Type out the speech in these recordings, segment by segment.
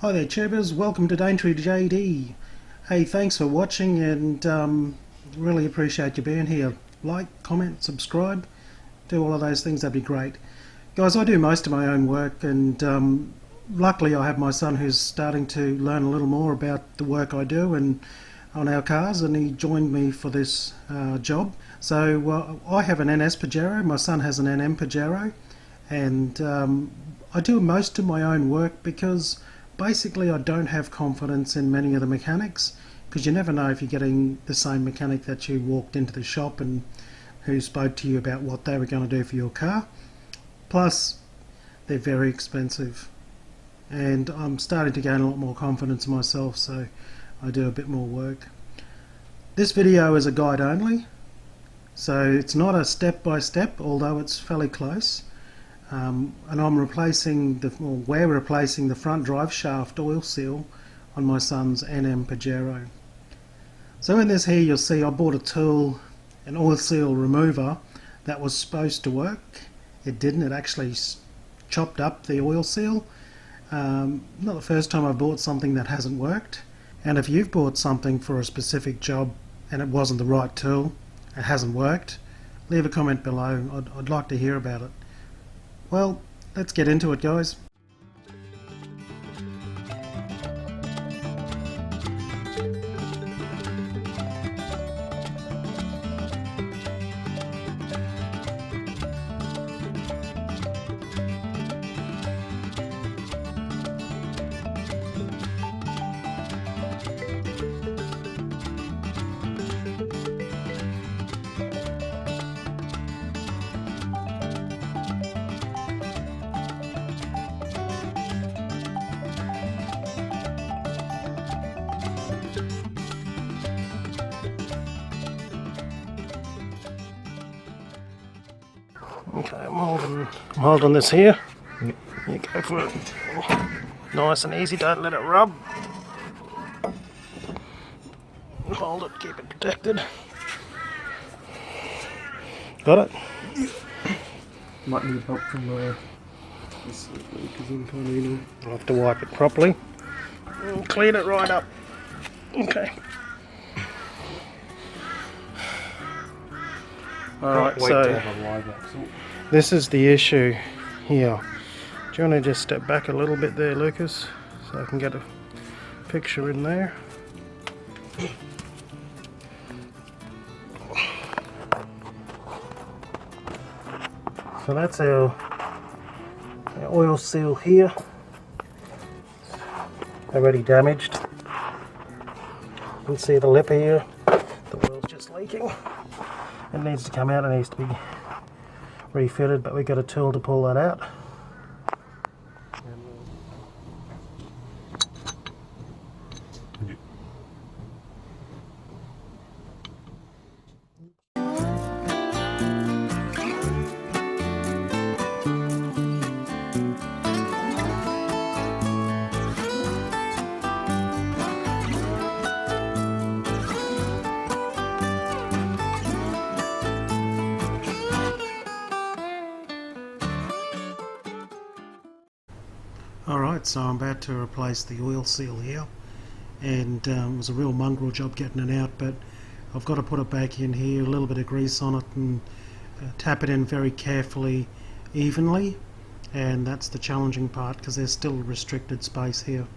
Hi there tubers, welcome to Daintree JD. Hey, thanks for watching and really appreciate you being here. Like, comment, subscribe, do all of those things, that'd be great. Guys, I do most of my own work and luckily I have my son who's starting to learn a little more about the work I do and on our cars, and he joined me for this job. So I have an NS Pajero, my son has an NM Pajero, and I do most of my own work because basically I don't have confidence in many of the mechanics, because you never know if you're getting the same mechanic that you walked into the shop and who spoke to you about what they were going to do for your car. Plus they're very expensive, and I'm starting to gain a lot more confidence in myself, so I do a bit more work. This video is a guide only, so it's not a step-by-step, although it's fairly close. And we're replacing the front drive shaft oil seal on my son's NM Pajero. So in this here you'll see I bought a tool, an oil seal remover, that was supposed to work. It didn't, it actually chopped up the oil seal. Not the first time I've bought something that hasn't worked. And if you've bought something for a specific job and it wasn't the right tool, it hasn't worked, leave a comment below. I'd like to hear about it. Well, let's get into it, guys. Okay, I'm holding this here. You go for it. Nice and easy, don't let it rub. Hold it, keep it protected. Got it? Might need help from this leak is in kind of, you know. I'll have to wipe it properly and clean it right up. Okay. Alright, so this is the issue here. Do you want to just step back a little bit there, Lucas, so I can get a picture in there? So that's our oil seal here, already damaged. You can see the lip here, the oil's just leaking. It needs to come out, it needs to be refitted, but we've got a tool to pull that out. Alright, so I'm about to replace the oil seal here, and it was a real mongrel job getting it out, but I've got to put it back in here, a little bit of grease on it, and tap it in very carefully, evenly, and that's the challenging part because there's still restricted space here.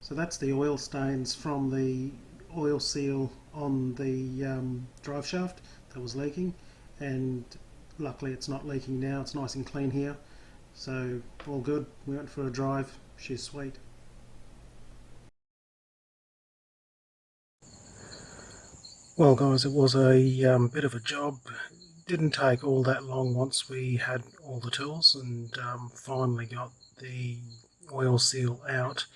So that's the oil stains from the oil seal on the drive shaft that was leaking, and luckily it's not leaking now. It's nice and clean here, so all good. We went for a drive. She's sweet. Well guys, it was a bit of a job. Didn't take all that long once we had all the tools and finally got the oil seal out.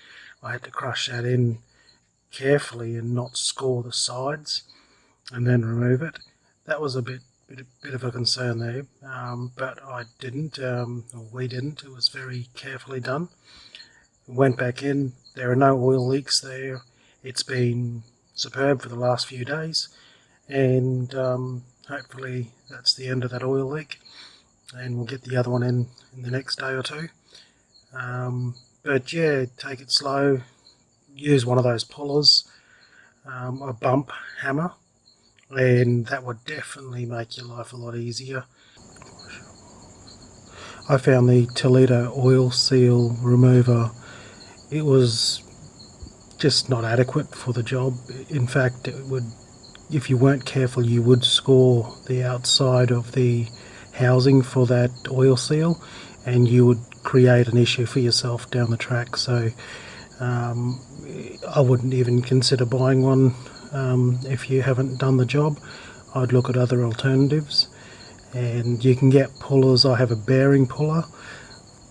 I had to crush that in carefully and not score the sides and then remove it. That was a bit of a concern there, but I didn't, or we didn't. It was very carefully done. Went back in. There are no oil leaks there. It's been superb for the last few days, and hopefully that's the end of that oil leak, and we'll get the other one in the next day or two. But yeah, take it slow. Use one of those pullers, a bump hammer, and that would definitely make your life a lot easier. I found the Toledo oil seal remover, it was just not adequate for the job. In fact, it would, if you weren't careful, you would score the outside of the housing for that oil seal, and you would create an issue for yourself down the track. So I wouldn't even consider buying one if you haven't done the job. I'd look at other alternatives, and you can get pullers. I have a bearing puller,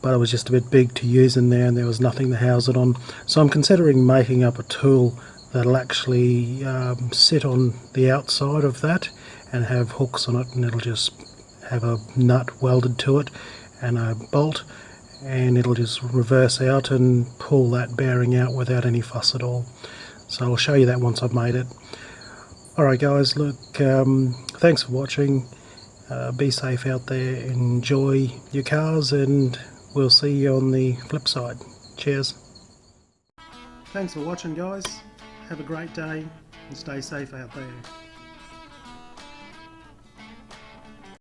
but it was just a bit big to use in there and there was nothing to house it on. So I'm considering making up a tool that'll actually sit on the outside of that and have hooks on it, and it'll just have a nut welded to it and a bolt, and it'll just reverse out and pull that bearing out without any fuss at all. So I'll show you that once I've made it. Alright guys, look, thanks for watching. Be safe out there, enjoy your cars, and we'll see you on the flip side. Cheers. Thanks for watching guys. Have a great day and stay safe out there.